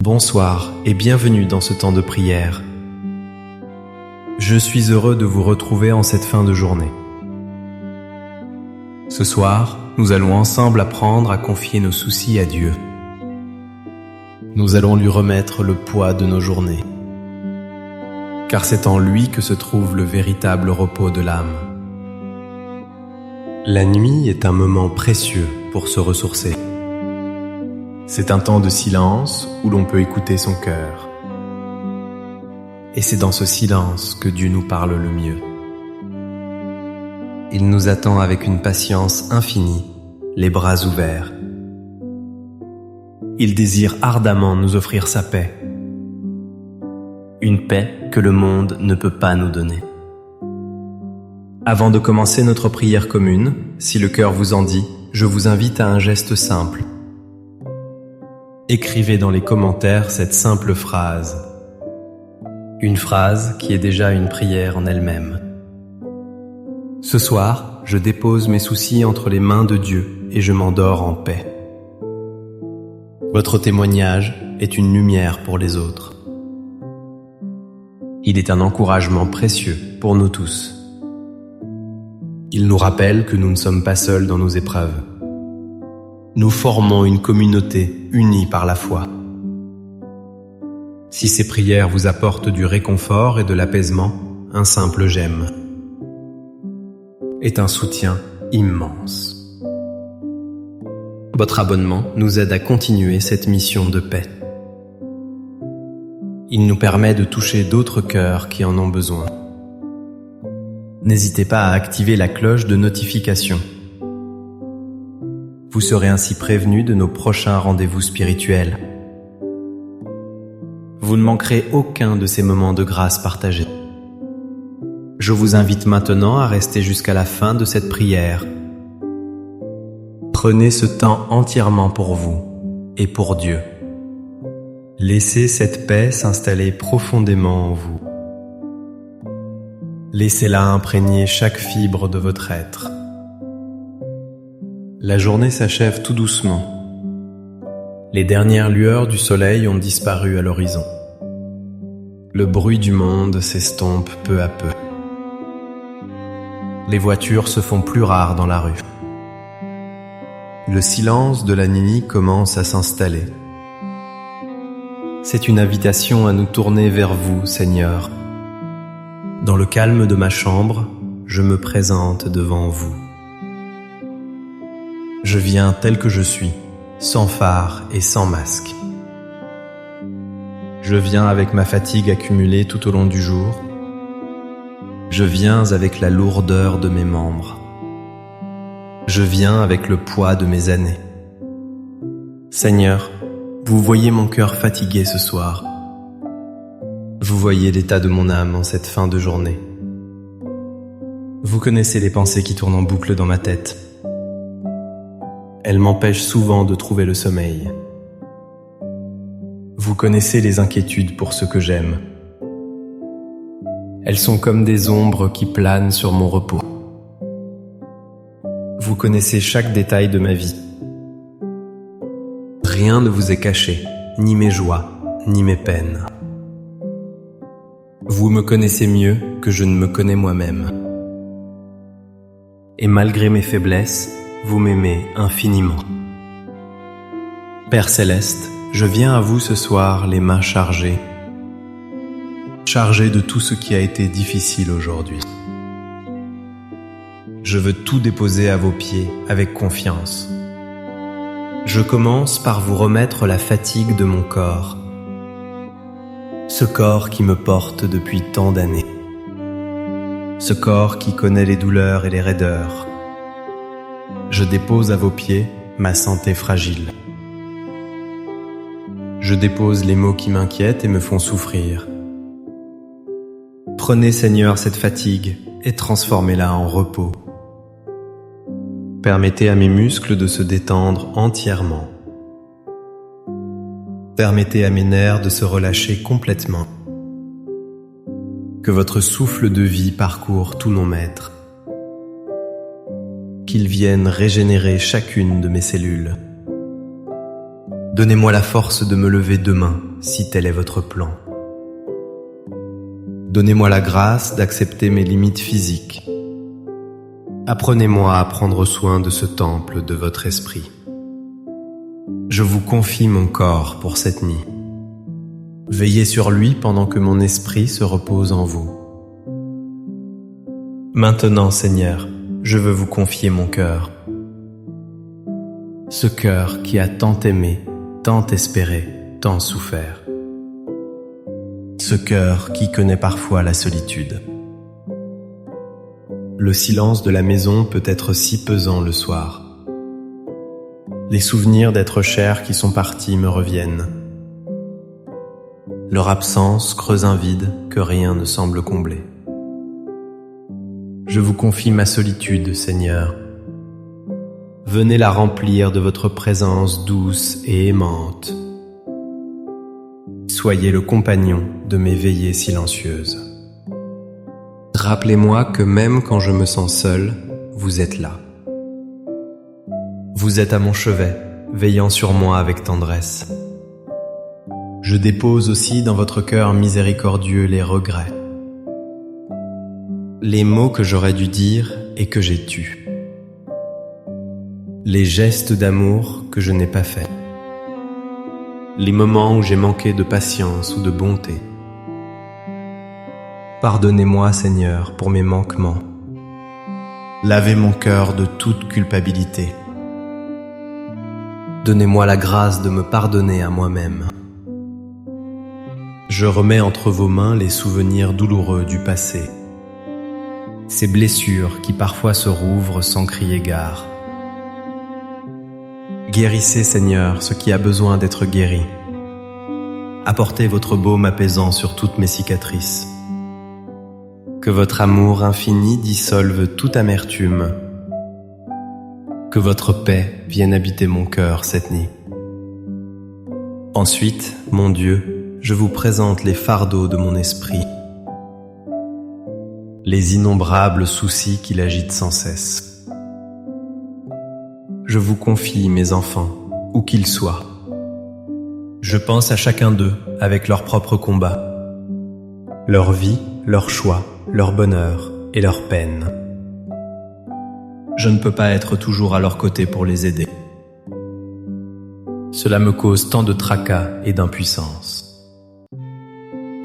Bonsoir et bienvenue dans ce temps de prière. Je suis heureux de vous retrouver en cette fin de journée. Ce soir, nous allons ensemble apprendre à confier nos soucis à Dieu. Nous allons lui remettre le poids de nos journées, car c'est en lui que se trouve le véritable repos de l'âme. La nuit est un moment précieux pour se ressourcer. C'est un temps de silence où l'on peut écouter son cœur. Et c'est dans ce silence que Dieu nous parle le mieux. Il nous attend avec une patience infinie, les bras ouverts. Il désire ardemment nous offrir sa paix. Une paix que le monde ne peut pas nous donner. Avant de commencer notre prière commune, si le cœur vous en dit, je vous invite à un geste simple. Écrivez dans les commentaires cette simple phrase. Une phrase qui est déjà une prière en elle-même. Ce soir, je dépose mes soucis entre les mains de Dieu et je m'endors en paix. Votre témoignage est une lumière pour les autres. Il est un encouragement précieux pour nous tous. Il nous rappelle que nous ne sommes pas seuls dans nos épreuves. Nous formons une communauté unie par la foi. Si ces prières vous apportent du réconfort et de l'apaisement, un simple j'aime est un soutien immense. Votre abonnement nous aide à continuer cette mission de paix. Il nous permet de toucher d'autres cœurs qui en ont besoin. N'hésitez pas à activer la cloche de notification. Vous serez ainsi prévenu de nos prochains rendez-vous spirituels. Vous ne manquerez aucun de ces moments de grâce partagés. Je vous invite maintenant à rester jusqu'à la fin de cette prière. Prenez ce temps entièrement pour vous et pour Dieu. Laissez cette paix s'installer profondément en vous. Laissez-la imprégner chaque fibre de votre être. La journée s'achève tout doucement. Les dernières lueurs du soleil ont disparu à l'horizon. Le bruit du monde s'estompe peu à peu. Les voitures se font plus rares dans la rue. Le silence de la nuit commence à s'installer. C'est une invitation à nous tourner vers vous, Seigneur. Dans le calme de ma chambre, je me présente devant vous. Je viens tel que je suis, sans phare et sans masque. Je viens avec ma fatigue accumulée tout au long du jour. Je viens avec la lourdeur de mes membres. Je viens avec le poids de mes années. Seigneur, vous voyez mon cœur fatigué ce soir. Vous voyez l'état de mon âme en cette fin de journée. Vous connaissez les pensées qui tournent en boucle dans ma tête. Elles m'empêchent souvent de trouver le sommeil. Vous connaissez les inquiétudes pour ce que j'aime. Elles sont comme des ombres qui planent sur mon repos. Vous connaissez chaque détail de ma vie. Rien ne vous est caché, ni mes joies, ni mes peines. Vous me connaissez mieux que je ne me connais moi-même. Et malgré mes faiblesses, vous m'aimez infiniment. Père Céleste, je viens à vous ce soir les mains chargées de tout ce qui a été difficile aujourd'hui. Je veux tout déposer à vos pieds avec confiance. Je commence par vous remettre la fatigue de mon corps, ce corps qui me porte depuis tant d'années, ce corps qui connaît les douleurs et les raideurs. Je dépose à vos pieds ma santé fragile. Je dépose les maux qui m'inquiètent et me font souffrir. Prenez, Seigneur, cette fatigue et transformez-la en repos. Permettez à mes muscles de se détendre entièrement. Permettez à mes nerfs de se relâcher complètement. Que votre souffle de vie parcourt tous nos mètres. Qu'il vienne régénérer chacune de mes cellules. Donnez-moi la force de me lever demain, si tel est votre plan. Donnez-moi la grâce d'accepter mes limites physiques. Apprenez-moi à prendre soin de ce temple de votre esprit. Je vous confie mon corps pour cette nuit. Veillez sur lui pendant que mon esprit se repose en vous. Maintenant, Seigneur, je veux vous confier mon cœur. Ce cœur qui a tant aimé, tant espéré, tant souffert. Ce cœur qui connaît parfois la solitude. Le silence de la maison peut être si pesant le soir. Les souvenirs d'êtres chers qui sont partis me reviennent. Leur absence creuse un vide que rien ne semble combler. Je vous confie ma solitude, Seigneur. Venez la remplir de votre présence douce et aimante. Soyez le compagnon de mes veillées silencieuses. Rappelez-moi que même quand je me sens seul, vous êtes là. Vous êtes à mon chevet, veillant sur moi avec tendresse. Je dépose aussi dans votre cœur miséricordieux les regrets, les mots que j'aurais dû dire et que j'ai tus, les gestes d'amour que je n'ai pas faits, les moments où j'ai manqué de patience ou de bonté. Pardonnez-moi, Seigneur, pour mes manquements. Lavez mon cœur de toute culpabilité. Donnez-moi la grâce de me pardonner à moi-même. Je remets entre vos mains les souvenirs douloureux du passé, ces blessures qui parfois se rouvrent sans crier gare. Guérissez, Seigneur, ce qui a besoin d'être guéri. Apportez votre baume apaisant sur toutes mes cicatrices. Que votre amour infini dissolve toute amertume. Que votre paix vienne habiter mon cœur cette nuit. Ensuite, mon Dieu, je vous présente les fardeaux de mon esprit, les innombrables soucis qui l'agitent sans cesse. Je vous confie mes enfants, où qu'ils soient. Je pense à chacun d'eux avec leurs propres combats, leur vie, leur choix, leur bonheur et leur peine. Je ne peux pas être toujours à leur côté pour les aider. Cela me cause tant de tracas et d'impuissance.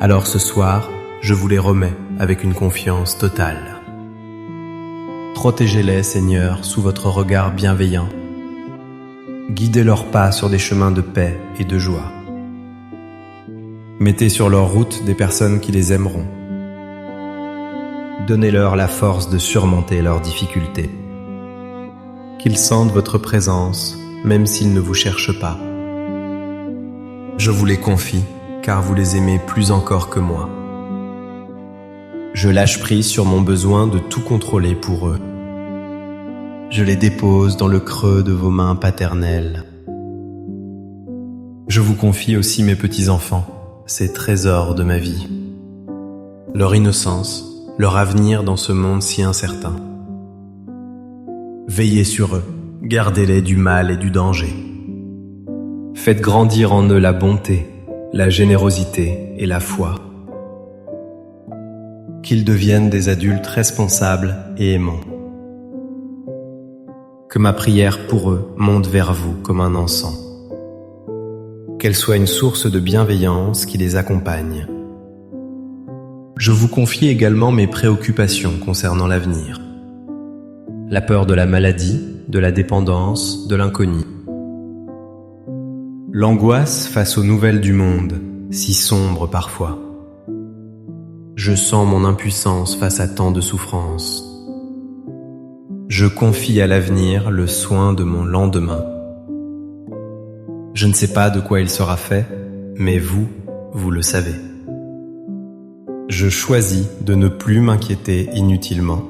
Alors ce soir, je vous les remets avec une confiance totale. Protégez-les, Seigneur, sous votre regard bienveillant. Guidez leurs pas sur des chemins de paix et de joie. Mettez sur leur route des personnes qui les aimeront. Donnez-leur la force de surmonter leurs difficultés. Qu'ils sentent votre présence, même s'ils ne vous cherchent pas. Je vous les confie, car vous les aimez plus encore que moi. Je lâche prise sur mon besoin de tout contrôler pour eux. Je les dépose dans le creux de vos mains paternelles. Je vous confie aussi mes petits-enfants, ces trésors de ma vie. Leur innocence, leur avenir dans ce monde si incertain. Veillez sur eux, gardez-les du mal et du danger. Faites grandir en eux la bonté, la générosité et la foi. Qu'ils deviennent des adultes responsables et aimants. Que ma prière pour eux monte vers vous comme un encens. Qu'elle soit une source de bienveillance qui les accompagne. Je vous confie également mes préoccupations concernant l'avenir. La peur de la maladie, de la dépendance, de l'inconnu. L'angoisse face aux nouvelles du monde, si sombre parfois. Je sens mon impuissance face à tant de souffrances. Je confie à l'avenir le soin de mon lendemain. Je ne sais pas de quoi il sera fait, mais vous, vous le savez. Je choisis de ne plus m'inquiéter inutilement.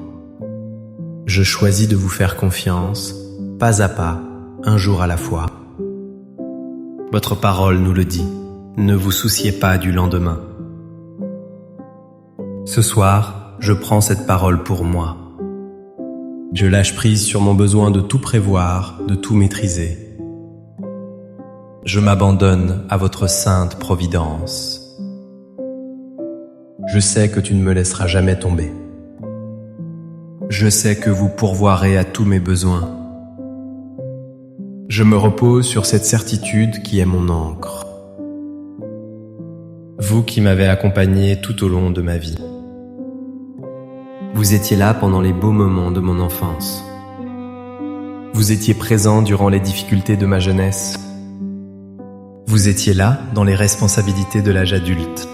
Je choisis de vous faire confiance, pas à pas, un jour à la fois. Votre parole nous le dit, ne vous souciez pas du lendemain. Ce soir, je prends cette parole pour moi. Je lâche prise sur mon besoin de tout prévoir, de tout maîtriser. Je m'abandonne à votre sainte providence. Je sais que tu ne me laisseras jamais tomber. Je sais que vous pourvoirez à tous mes besoins. Je me repose sur cette certitude qui est mon ancre. Vous qui m'avez accompagné tout au long de ma vie. Vous étiez là pendant les beaux moments de mon enfance. Vous étiez présent durant les difficultés de ma jeunesse. Vous étiez là dans les responsabilités de l'âge adulte.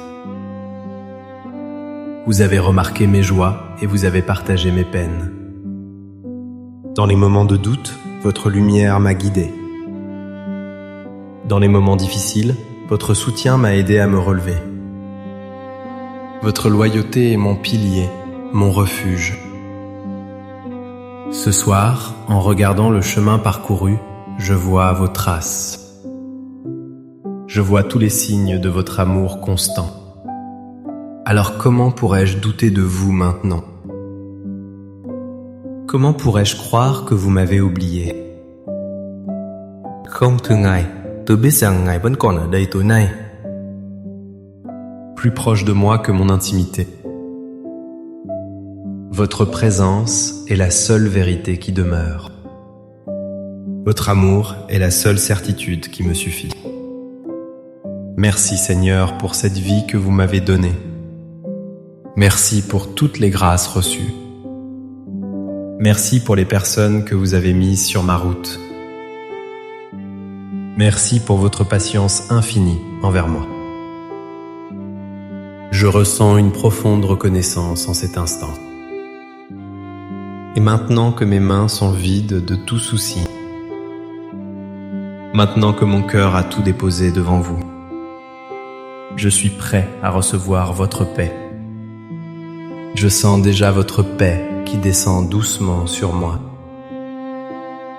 Vous avez remarqué mes joies et vous avez partagé mes peines. Dans les moments de doute, votre lumière m'a guidé. Dans les moments difficiles, votre soutien m'a aidé à me relever. Votre loyauté est mon pilier, mon refuge. Ce soir, en regardant le chemin parcouru, je vois vos traces. Je vois tous les signes de votre amour constant. Alors comment pourrais-je douter de vous maintenant? Comment pourrais-je croire que vous m'avez oublié? Không thưa Ngài, tôi biết rằng Ngài vẫn còn ở đây tối nay. Plus proche de moi que mon intimité. Votre présence est la seule vérité qui demeure. Votre amour est la seule certitude qui me suffit. Merci Seigneur pour cette vie que vous m'avez donnée. Merci pour toutes les grâces reçues. Merci pour les personnes que vous avez mises sur ma route. Merci pour votre patience infinie envers moi. Je ressens une profonde reconnaissance en cet instant. Et maintenant que mes mains sont vides de tout souci, maintenant que mon cœur a tout déposé devant vous, je suis prêt à recevoir votre paix. Je sens déjà votre paix qui descend doucement sur moi.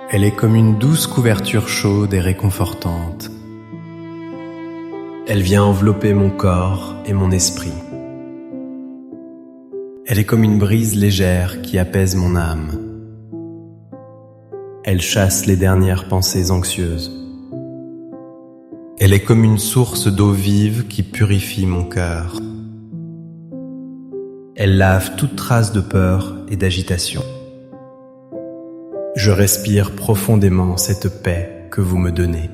Elle est comme une douce couverture chaude et réconfortante. Elle vient envelopper mon corps et mon esprit. Elle est comme une brise légère qui apaise mon âme. Elle chasse les dernières pensées anxieuses. Elle est comme une source d'eau vive qui purifie mon cœur. Elle lave toute trace de peur et d'agitation. Je respire profondément cette paix que vous me donnez.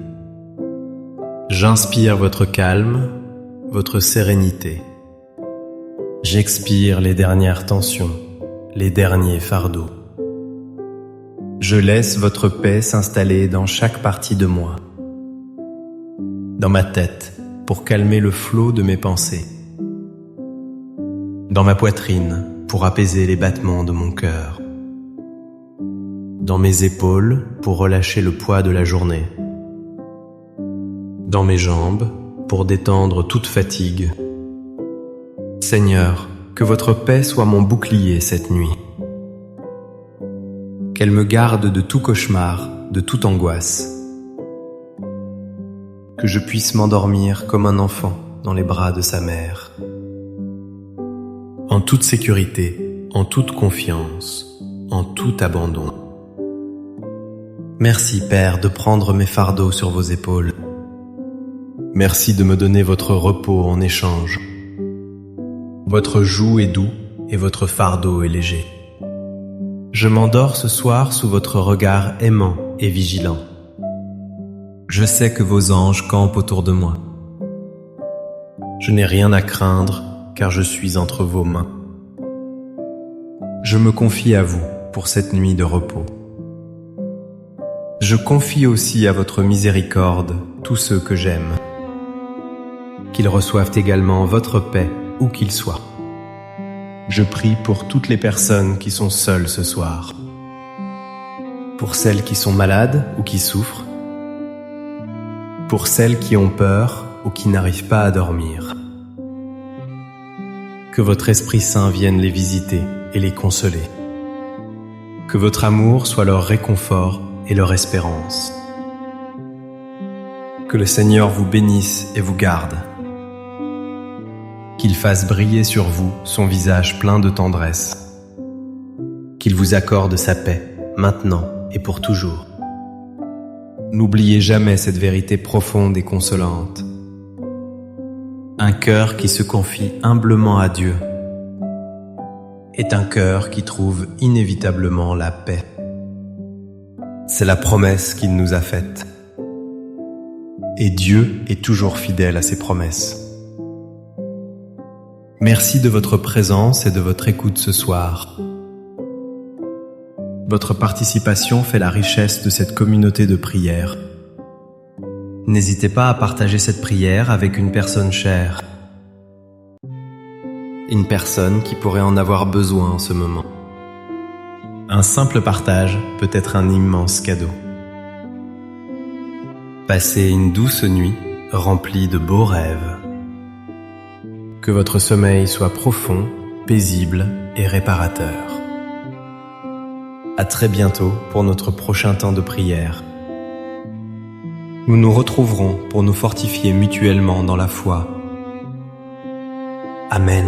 J'inspire votre calme, votre sérénité. J'expire les dernières tensions, les derniers fardeaux. Je laisse votre paix s'installer dans chaque partie de moi. Dans ma tête, pour calmer le flot de mes pensées. Dans ma poitrine, pour apaiser les battements de mon cœur. Dans mes épaules, pour relâcher le poids de la journée. Dans mes jambes, pour détendre toute fatigue. Seigneur, que votre paix soit mon bouclier cette nuit. Qu'elle me garde de tout cauchemar, de toute angoisse. Que je puisse m'endormir comme un enfant dans les bras de sa mère. En toute sécurité, en toute confiance, en tout abandon. Merci Père de prendre mes fardeaux sur vos épaules. Merci de me donner votre repos en échange. Votre joug est doux et votre fardeau est léger. Je m'endors ce soir sous votre regard aimant et vigilant. Je sais que vos anges campent autour de moi. Je n'ai rien à craindre car je suis entre vos mains. Je me confie à vous pour cette nuit de repos. Je confie aussi à votre miséricorde tous ceux que j'aime. Qu'ils reçoivent également votre paix où qu'ils soient. Je prie pour toutes les personnes qui sont seules ce soir. Pour celles qui sont malades ou qui souffrent. Pour celles qui ont peur ou qui n'arrivent pas à dormir. Que votre Esprit Saint vienne les visiter et les consoler. Que votre amour soit leur réconfort et leur espérance. Que le Seigneur vous bénisse et vous garde. Qu'il fasse briller sur vous son visage plein de tendresse. Qu'il vous accorde sa paix, maintenant et pour toujours. N'oubliez jamais cette vérité profonde et consolante. Un cœur qui se confie humblement à Dieu est un cœur qui trouve inévitablement la paix. C'est la promesse qu'il nous a faite. Et Dieu est toujours fidèle à ses promesses. Merci de votre présence et de votre écoute ce soir. Votre participation fait la richesse de cette communauté de prière. N'hésitez pas à partager cette prière avec une personne chère, une personne qui pourrait en avoir besoin en ce moment. Un simple partage peut être un immense cadeau. Passez une douce nuit remplie de beaux rêves. Que votre sommeil soit profond, paisible et réparateur. À très bientôt pour notre prochain temps de prière. Nous nous retrouverons pour nous fortifier mutuellement dans la foi. Amen.